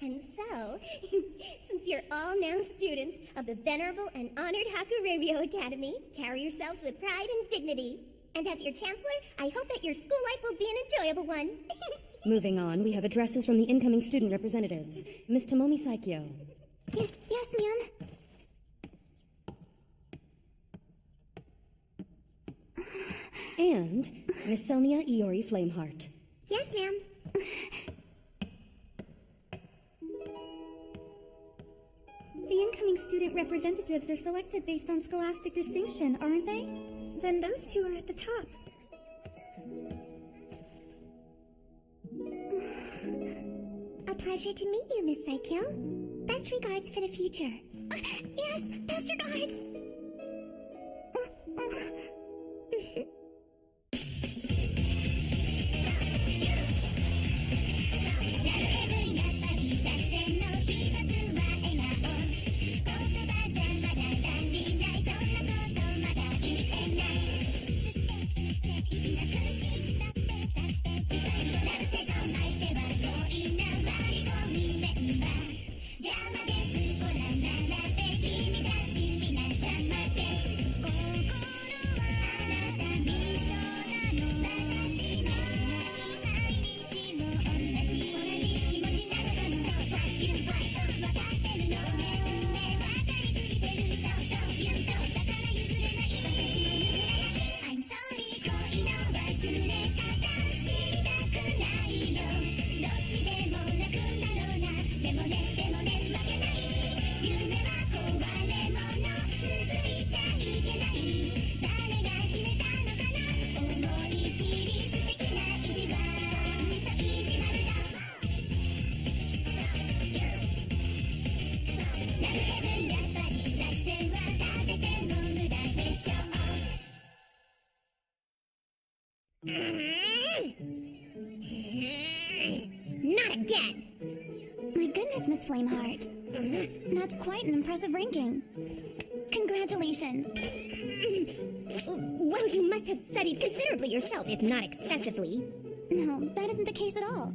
And so, since you're all now students of the venerable and honored Hakureiryou Academy, carry yourselves with pride and dignity. And as your chancellor, I hope that your school life will be an enjoyable one. Moving on, we have addresses from the incoming student representatives. Miss Tomomi Saikyou. Yes, ma'am. And Miss Selnia Iori Flameheart. Yes, ma'am. The incoming student representatives are selected based on scholastic distinction, aren't they? Then those two are at the top. A pleasure to meet you, Miss Saikyou. Best regards for the future. Yes, best regards. Not again! My goodness, Miss Flameheart. That's quite an impressive ranking. Congratulations. Well, you must have studied considerably yourself, if not excessively. No, that isn't the case at all.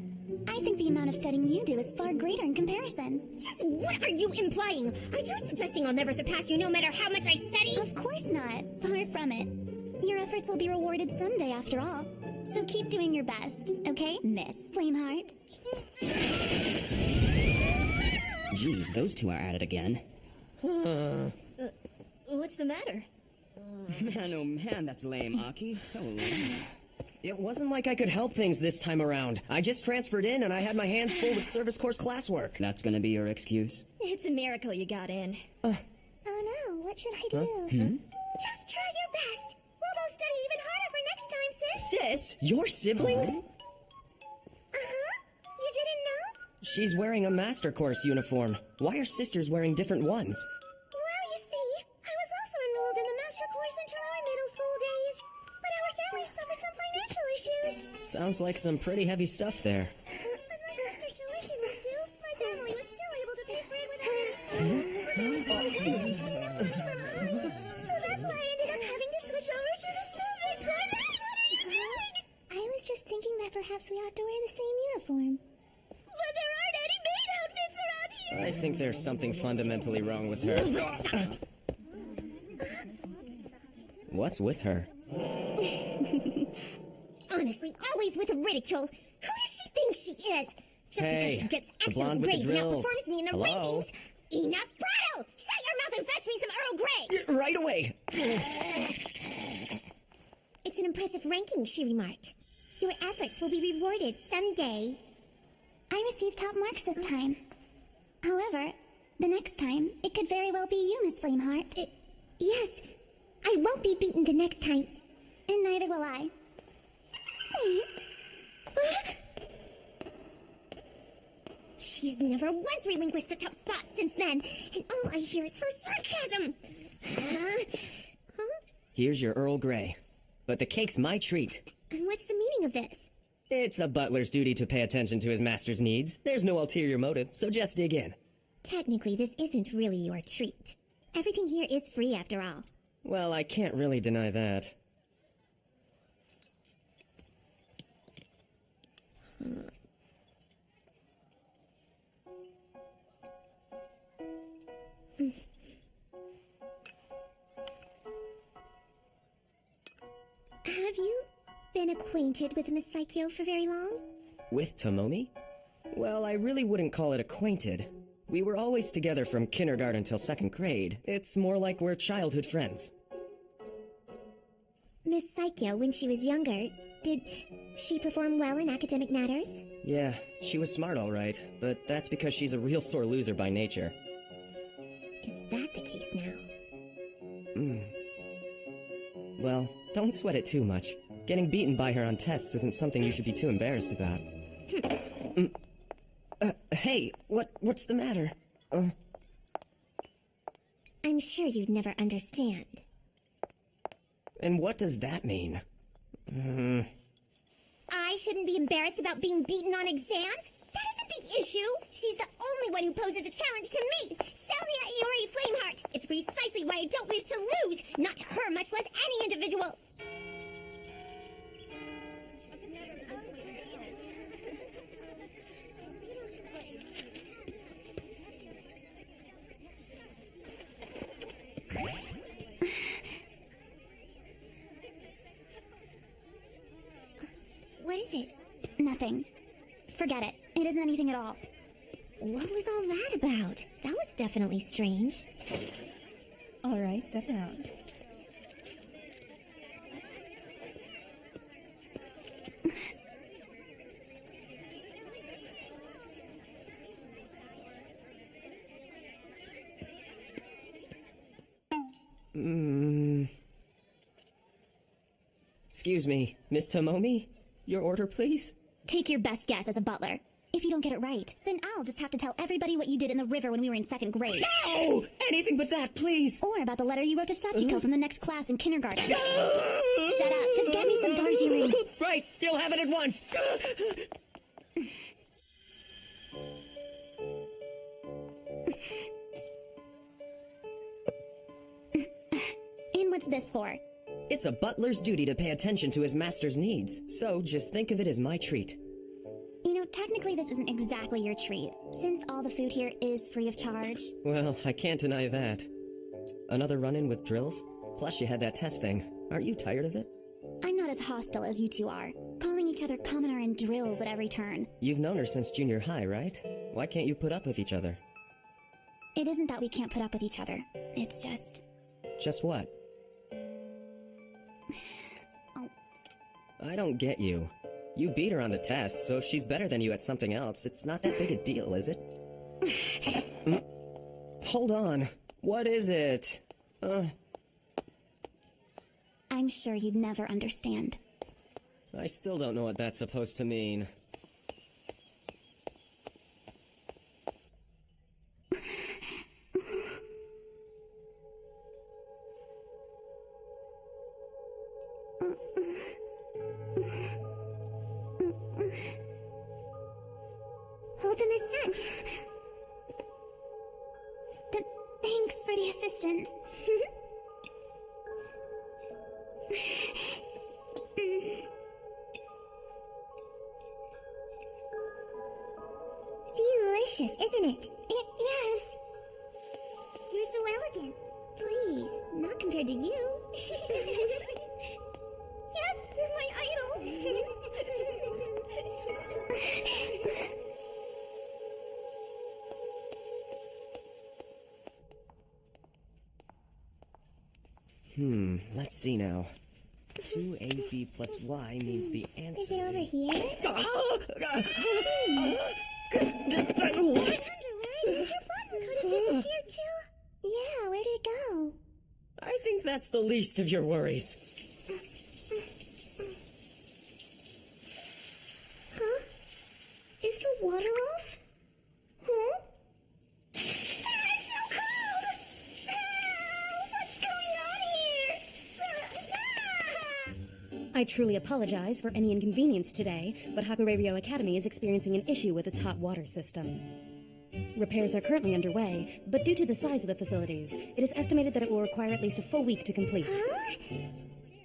I think the amount of studying you do is far greater in comparison. What are you implying? Are you suggesting I'll never surpass you no matter how much I study? Of course not. Far from it. Your efforts will be rewarded someday after all. So keep doing your best, okay, Miss Flameheart? Geez, those two are at it again. What's the matter? Man, oh man, that's lame, Aki. So lame. It wasn't like I could help things this time around. I just transferred in and I had my hands full with service course classwork. That's gonna be your excuse? It's a miracle you got in. Oh no, what should I do? Just try your best. We'll both study even harder for next time, sis. Sis? Your siblings? You didn't know? She's wearing a master course uniform. Why are sisters wearing different ones? Well, you see, I was also enrolled in the master course until our middle school days. But our family suffered some financial issues. Sounds like some pretty heavy stuff there. When my sister's tuition was due, my family was still able to pay for it without me. But there was no way of getting enough money from home. So that's why I ended up having to switch over to the survey course. What are you doing? I was just thinking that perhaps we ought to wear the same uniform. But there aren't any maid outfits around here. I think there's something fundamentally wrong with her. What's with her? Honestly, always with the ridicule. Who does she think she is? Just Hey, because she gets the blonde excellent with the grades and drills. outperforms me in the Hello? rankings. Enough prattle! Shut your mouth and fetch me some Earl Grey! Right away! It's an impressive ranking, she remarked. Your efforts will be rewarded someday. I received top marks this time. However, the next time, it could very well be you, Miss Flameheart. Yes, I won't be beaten the next time. And neither will I. She's never once relinquished the top spot since then, and all I hear is her sarcasm. Here's your Earl Grey. But the cake's my treat. And what's the meaning of this? It's a butler's duty to pay attention to his master's needs. There's no ulterior motive, so just dig in. Technically, this isn't really your treat. Everything here is free after all. Well, I can't really deny that. Have you been acquainted with Miss Saikyou for very long? With Tomomi? Well, I really wouldn't call it acquainted. We were always together from kindergarten till 2nd grade. It's more like we're childhood friends. Miss Saikyou, when she was younger, did she perform well in academic matters? Yeah, she was smart all right, but that's because she's a real sore loser by nature. Is that the case now? Well, don't sweat it too much. Getting beaten by her on tests isn't something you should be too embarrassed about. Hey, what's the matter? I'm sure you'd never understand. And what does that mean? I shouldn't be embarrassed about being beaten on exams? That isn't the issue! She's the only one who poses a challenge to me! Selnia Iori Flameheart! It's precisely why I don't wish to lose! Not her, much less any individual! What is it? Nothing. Forget it. It isn't anything at all. What was all that about? That was definitely strange. All right, step down. Excuse me, Miss Tomomi? Your order, please? Take your best guess as a butler. If you don't get it right, then I'll just have to tell everybody what you did in the river when we were in 2nd grade. No! Anything but that, please! Or about the letter you wrote to Sachiko from the next class in kindergarten. Shut up. Just get me some Darjeeling. Right, you'll have it at once! And what's this for? It's a butler's duty to pay attention to his master's needs, so just think of it as my treat. You know, technically this isn't exactly your treat, since all the food here is free of charge. Well, I can't deny that. Another run-in with drills? Plus you had that test thing. Aren't you tired of it? I'm not as hostile as you two are, calling each other commoner and drills at every turn. You've known her since junior high, right? Why can't you put up with each other? It isn't that we can't put up with each other. It's just... Just what? Oh. I don't get you. You beat her on the test, so if she's better than you at something else, it's not that big a deal, is it? Hold on. What is it? I'm sure you'd never understand. I still don't know what that's supposed to mean. Hold them as such. Thanks for the assistance. Delicious, isn't it? Yes. You're so elegant. Please, not compared to you. Yes, you're my idol. Let's see now. 2ab plus y means the answer Is it over here? What? Where did your button? Could have disappeared too? Yeah, where did it go? I think that's the least of your worries. Huh? Is the water off? Huh? It's so cold! What's going on here? I truly apologize for any inconvenience today, but Hakureiryou Academy is experiencing an issue with its hot water system. Repairs are currently underway, but due to the size of the facilities, it is estimated that it will require at least a full week to complete. Huh?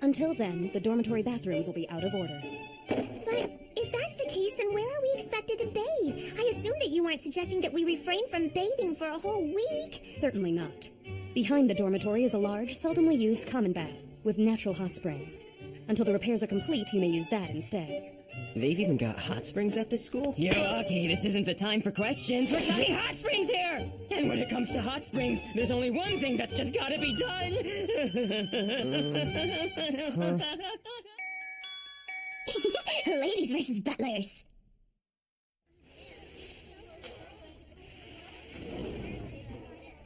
Until then, the dormitory bathrooms will be out of order. But if that's the case, then where are we expected expected to bathe. I assumed that you weren't suggesting that we refrain from bathing for a whole week. Certainly not. Behind the dormitory is a large, seldomly used common bath with natural hot springs. Until the repairs are complete, you may use that instead. They've even got hot springs at this school? You're lucky this isn't the time for questions. We're talking hot springs here! And when it comes to hot springs, there's only one thing that's just gotta be done. Ladies versus butlers.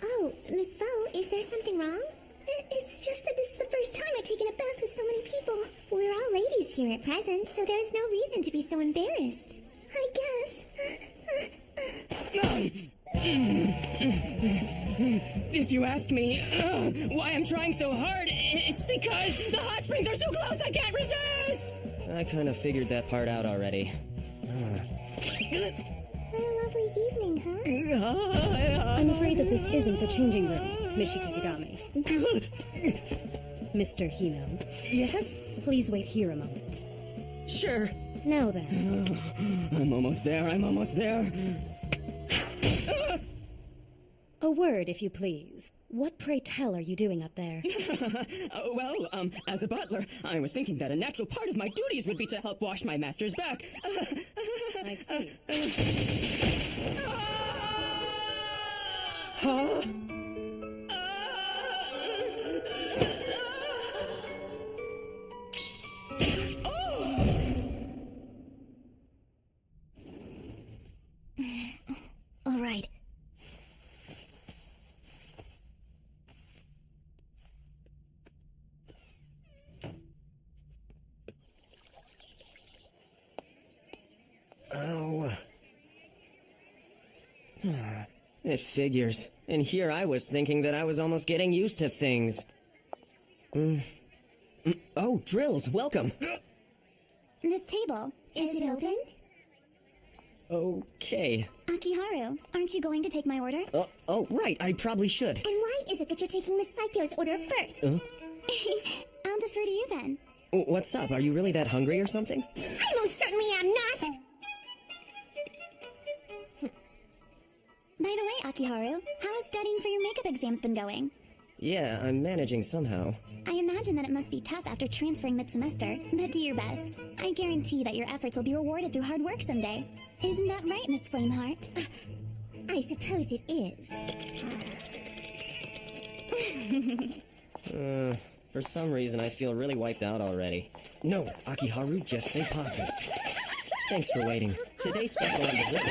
Oh, Miss Foe, is there something wrong? It's just that this is the first time I've taken a bath with so many people. We're all ladies here at present, so there's no reason to be so embarrassed. I guess. If you ask me why I'm trying so hard, it's because the hot springs are so close I can't resist! I kind of figured that part out already. What a lovely evening, huh? I'm afraid that this isn't the changing room, Miss Shikigami. Mr. Hino. Yes? Please wait here a moment. Sure. Now then. I'm almost there. A word, if you please. What, pray tell, are you doing up there? As a butler, I was thinking that a natural part of my duties would be to help wash my master's back. I see. Huh? All right. Oh. It figures. And here I was thinking that I was almost getting used to things. Oh, Drills, welcome. This table. Is it open? Okay. Akiharu, aren't you going to take my order? Oh, right, I probably should. And why is it that you're taking Miss Saikyou's order first? I'll defer to you then. What's up? Are you really that hungry or something? I most certainly am not! By the way, Akiharu, how has studying for your makeup exams been going? Yeah, I'm managing somehow. I imagine that it must be tough after transferring mid-semester, but do your best. I guarantee that your efforts will be rewarded through hard work someday. Isn't that right, Miss Flameheart? I suppose it is. For some reason, I feel really wiped out already. No, Akiharu, just stay positive. Thanks for waiting. Today's special on the zip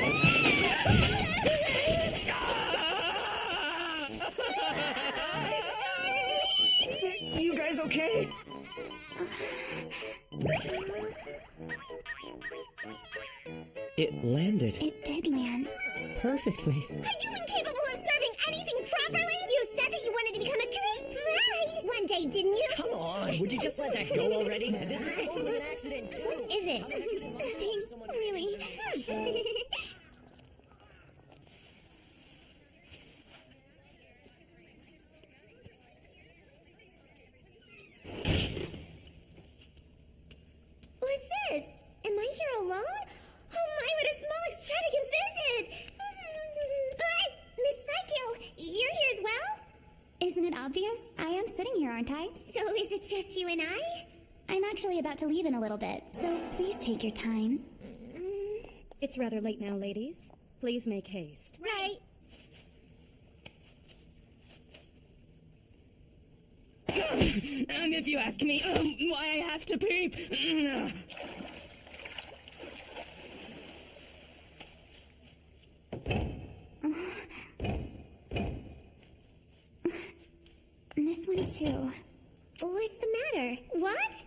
You guys okay? It landed It did land. perfectly. Are you incapable of serving anything properly? You said that you wanted to become a great bride one day, didn't you? Come on, would you just let that go already? This was totally an accident, too. What is it? Nothing, really. What's this? Am I here alone? Oh my, what a small extravagance this is! Miss Saikyou, you're here as well? Isn't it obvious? I am sitting here, aren't I? So is it just you and I? I'm actually about to leave in a little bit, so please take your time. It's rather late now, ladies. Please make haste. Right. If you ask me why I have to peep. This one too. What's the matter? What?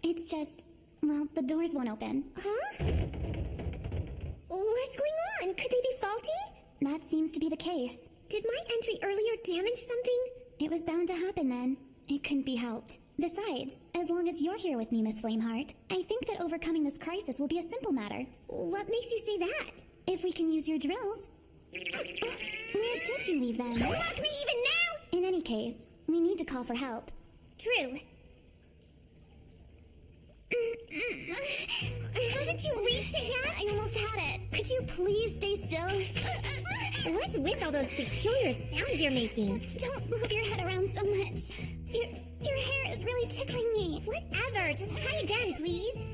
It's just, well, the doors won't open. Huh? What's going on? Could they be faulty? That seems to be the case. Did my entry earlier damage something? It was bound to happen then. It couldn't be helped. Besides, as long as you're here with me, Miss Flameheart, I think that overcoming this crisis will be a simple matter. What makes you say that? If we can use your drills. Where did you leave them? Mock me even now? In any case, we need to call for help. True. Haven't you reached it yet? I almost had it. Could you please stay still? What's with all those peculiar sounds you're making? Don't move your head around so much. Your hair is really tickling me. Whatever, just try again, please.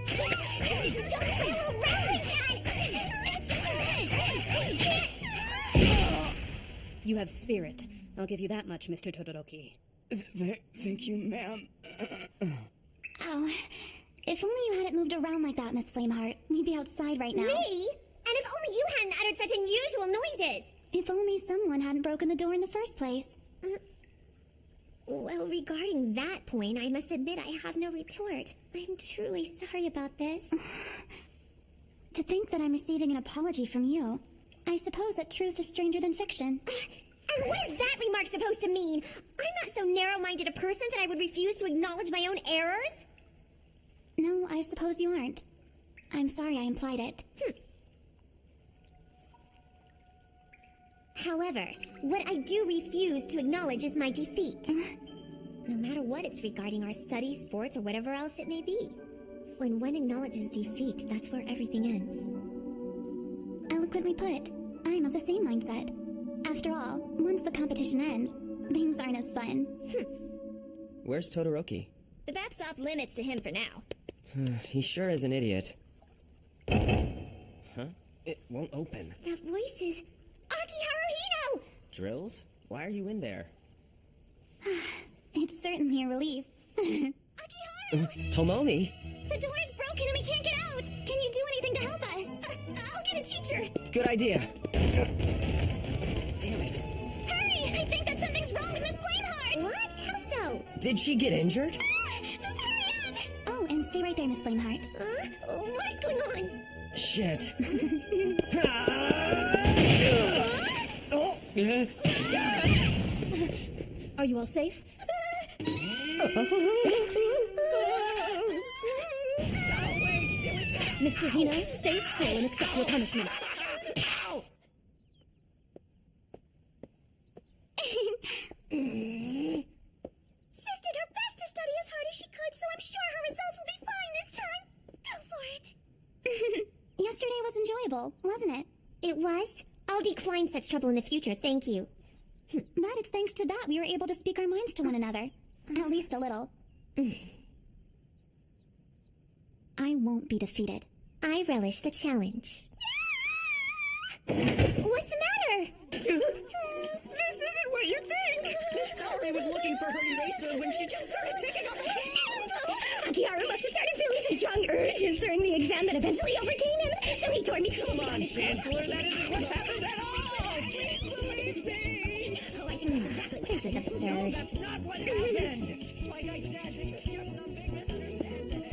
Don't flail around like that! You have spirit. I'll give you that much, Mr. Todoroki. Thank you, ma'am. Oh, if only you hadn't moved around like that, Miss Flameheart. We'd be outside right now. Me? And if only you hadn't uttered such unusual noises! If only someone hadn't broken the door in the first place. Well, regarding that point, I must admit I have no retort. I'm truly sorry about this. To think that I'm receiving an apology from you. I suppose that truth is stranger than fiction. And what is that remark supposed to mean? I'm not so narrow-minded a person that I would refuse to acknowledge my own errors. No, I suppose you aren't. I'm sorry I implied it. However, what I do refuse to acknowledge is my defeat. No matter what it's regarding our studies, sports, or whatever else it may be. When one acknowledges defeat, that's where everything ends. Eloquently put. I'm of the same mindset. After all, once the competition ends, things aren't as fun. Where's Todoroki? The bet's off limits to him for now. He sure is an idiot. Huh? It won't open. That voice is... Akiharu Hino! Drills? Why are you in there? It's certainly a relief. Akiharu! Tomomi? The door is broken and we can't get out! Can you do anything to help us? I'll get a teacher! Good idea. Damn it. Hurry! I think that something's wrong with Miss Flameheart! What? How so? Did she get injured? Just hurry up! Oh, and stay right there, Miss Flameheart. What's going on? Shit. Are you all safe? Mr. Hino, stay still and accept your punishment. Sis did her best to study as hard as she could, so I'm sure her results will be fine this time. Go for it. Yesterday was enjoyable, wasn't it? It was? I'll decline such trouble in the future, thank you. But it's thanks to that we were able to speak our minds to one another. At least a little. I won't be defeated. I relish the challenge. What's the matter? This isn't what you think! Sorry was looking for her eraser when she just started taking off her shoes! Akiharu must have started feeling some strong urges during the exam that eventually overcame him, so he tore me. Come on, Chancellor, that isn't what happened at all! Please believe me! Oh, I know exactly what this is absurd. No, that's not what happened! Like I said, this is just some big misunderstanding.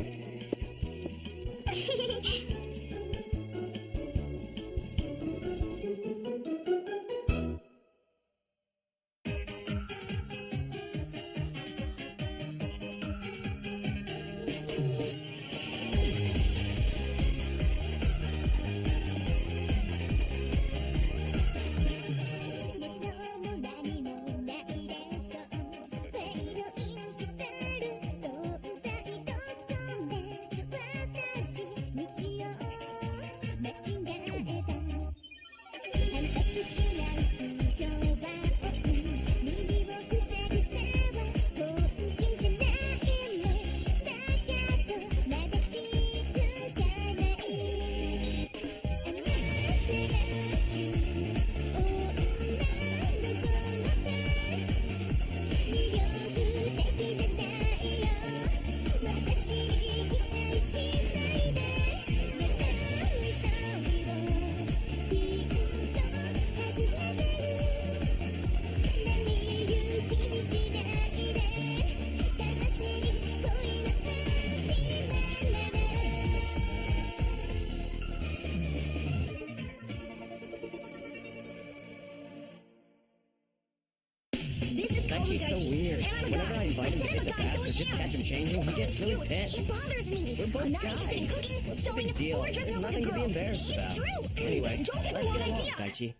She's so weird. Whenever I invite him to get the baths or just catch him changing, he gets really pissed. It bothers me. We're both I'm not guys. interested in cooking, What's the sewing, big deal? or dressing There's up like a nothing to be girl. embarrassed It's about. true. Anyway, Don't get the let's wrong get along, idea. Daichi.